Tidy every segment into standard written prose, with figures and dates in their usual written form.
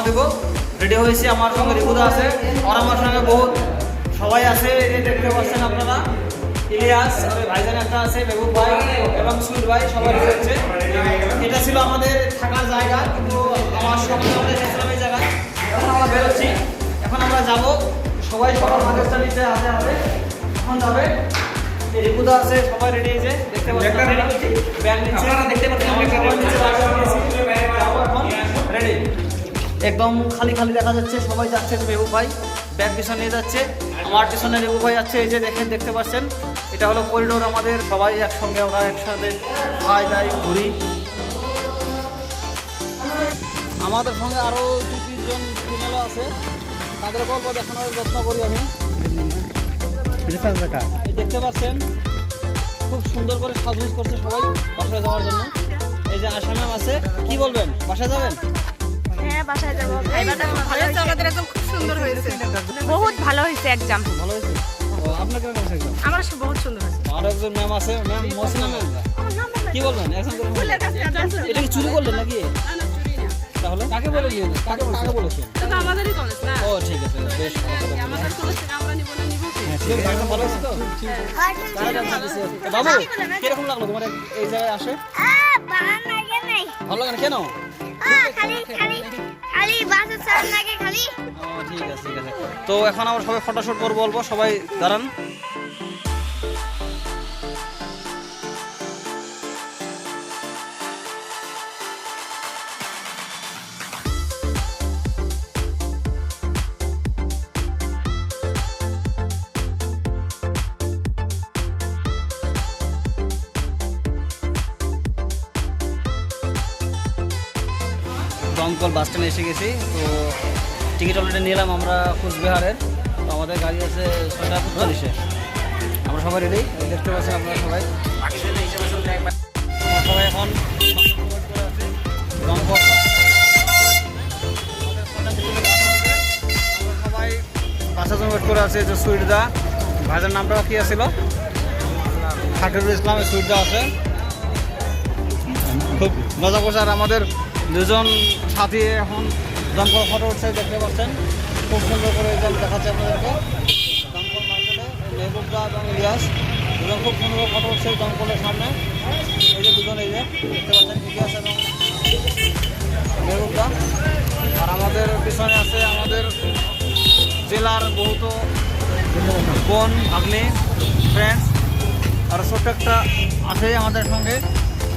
দেবো। রেডি হয়েছি, আমার সঙ্গে রিপুদা আছে আর আমার সঙ্গে বহুত সবাই আছে। এই যে দেখতে পাচ্ছেন আপনারা, ইলিয়াস, ভাইজান একটা আছে, মেহবুব ভাই এবং সুইট ভাই, সবাই হচ্ছে। এটা ছিল আমাদের থাকার জায়গা, কিন্তু আমার স্বপ্ন আমরা এসেছিলাম এই জায়গায়। এখন আমরা বেরোচ্ছি, এখন আমরা যাবো সবাই সবার মাঝেটা নিচে হাতে হাতে এখন যাবে। এই রিপুদা আছে, সবাই রেডি হয়েছে, দেখতে পাচ্ছেন ব্যাগ নিচ্ছে, দেখতে পাচ্ছেন রেডি। একদম খালি খালি দেখা যাচ্ছে, সবাই যাচ্ছে। মেহবুব ভাই ব্যাগ পিছনে নিয়ে যাচ্ছে, আমার পিছনে রেবু ভাই যাচ্ছে। এই যে দেখতে পাচ্ছেন, এটা হলো করিডোর আমাদের, সবাই একসঙ্গে আমরা একসাথে খাই দাই ঘুরি। আমাদের সঙ্গে আরও 2-3 জন ফিমেলও আছে, তাদের গল্প দেখানোর যত্ন করি আমি। এই দেখতে পাচ্ছেন খুব সুন্দর করে সাজুজ করছে সবাই বাসায় যাওয়ার জন্য। এই যে আসাম আছে, কি বলবেন, বাসায় যাবেন? হ্যাঁ, বাসায় যাবো। আমাদের একদম খুব সুন্দর হয়েছে, বহুত ভালো হয়েছে এক্সাম। ভালো হয়েছে। আপনার কেমন হয়েছে এক্সাম? আমার বহুত সুন্দর হয়েছে। আর একজন ম্যাম আছে, ম্যাম মহসিনা ম্যাম, কি বলবেন? এটা কি চুরি করলেন নাকি? তাহলে কাকে বলে নিয়ে কাকে বলেছেন? আমাদেরই কলেজ না। ও ঠিক আছে, বেশ আমাদের কলেজ থেকে আমরা নিব না, নিব কি? ঠিক আছে, ভালো আছে তো? বাবু, কিরকম লাগলো তোমার এই জায়গায় আসে? ভালো লাগে না কেন? ও ঠিক আছে, ঠিক আছে। তো এখন আমরা সবাই ফটোশুট করবো, বলবো সবাই দাঁড়ান। দমকল বাস স্ট্যান্ডে এসে গেছি। তো টিকিট অলরেডি নিলাম আমরা কোচবিহারের। তো আমাদের গাড়ি আছে 6:45-এ। আমরা সবাই রেডি, দেখতে পাচ্ছেন আপনারা সবাই। আমরা সবাই এখন দমকল সবাই বাসার জন্য ওয়েট করে আছে। যে সুইটদা, ভাইজার নামটা কি আছিল? শাকিরুল ইসলামের সুইটদা আছে, খুব মজা করছে। আর আমাদের দুজন সাথী এখন দমকল ফটো উঠছে, দেখতে পাচ্ছেন খুব সুন্দর করে দেখাচ্ছে আপনাদেরকে। দমকল মার্কেটে মেহবুবদা এবং ইলিয়াস দুজন খুব সুন্দর ফটো উঠছে দমকলের সামনে। এই যে দুজন, এই যে দেখতে পাচ্ছেন ইলিয়াস এবং মেহবুবদা। আর আমাদের পিছনে আছে আমাদের জেলার বহুত বোন, ভাগ্নি, ফ্রেন্ডস। আর ছোট্ট একটা আছে আমাদের সঙ্গে,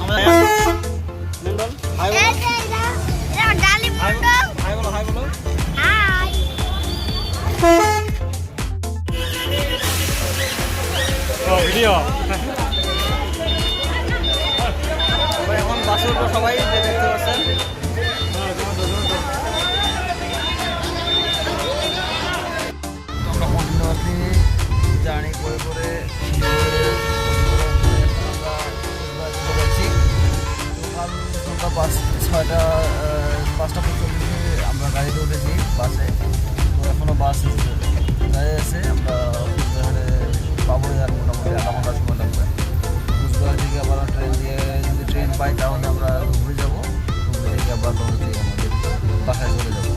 আমাদের মন্ডল। হাই বলো, হাই বলো, হাই বলো। ভিডিও সবাই এখন বাসে উঠবো, সবাই যে দেখতে পাচ্ছেন। আমরা কন্টিনিউয়াসলি জার্নি করে করে আমরা 5:45 আমরা গাড়িতে উঠেছি, বাসে। তো এখনও বাস দাঁড়িয়ে আছে। আমরা কুচবিহারে পাবো আর মোটামুটি আধা ঘন্টা সময় লাগবে। কুচবিহার থেকে আবার ট্রেন দিয়ে, যদি ট্রেন পাই তাহলে আমরা ধুবড়ি যাবো। ধুবড়ি থেকে আবার লঞ্চ দিয়ে আমাদের বাসায় চলে যাবো।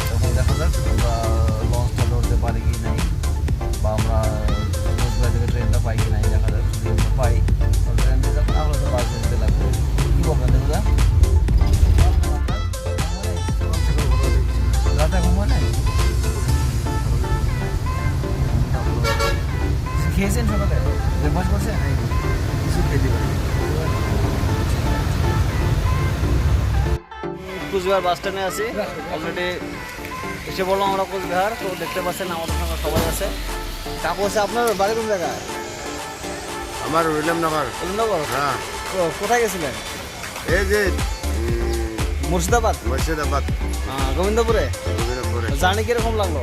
তখন দেখা যাক আমরা লঞ্চটা ধরতে পারি কি নাই, বা আমরা কুচবিহার থেকে ট্রেনটা পাই কি নাই, দেখা যাক। যদি আমরা পাই তাহলে ট্রেন দিয়ে যাবো, আমরা তো বাস ধরতে লাগবে। কী বলবেন দাদা? রাতে ঘুম হয় নাই? খেয়েছেন সকালে? ব্রেকফাস্ট করছেন? কিছু খেতে পারি। কুচবিহার বাস স্ট্যান্ডে আছি, অলরেডি এসে বললাম আমরা কুচবিহার। তো দেখতে পাচ্ছেন আমাদের সঙ্গে সবাই আছে। কাকু আছে। আপনার বাড়ি কোন জায়গায়? আমার ইলামনগর। ইলামনগর? হ্যাঁ। তো কোথায় গেছিলেন? এই যে মুর্শিদাবাদ। মুর্শিদাবাদ, গোবিন্দপুরে। গোবিন্দপুরে। জার্নি কিরকম লাগলো?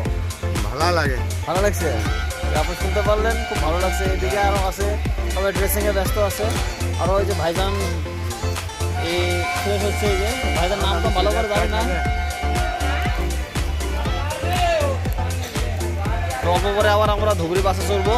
ভালো লাগে। ভালো লাগছে? আপনি শুনতে পারলেন, খুব ভালো লাগছে। এদিকে আরও আছে, সবাই ড্রেসিংয়ে ব্যস্ত আছে। আরও ওই যে ভাইজান এই ফ্রেশ হচ্ছে। এই যে ভাইজান নামটা ভালো করে জানি না। অল্প করে আবার আমরা ধুবড়ি বাসে চড়বো।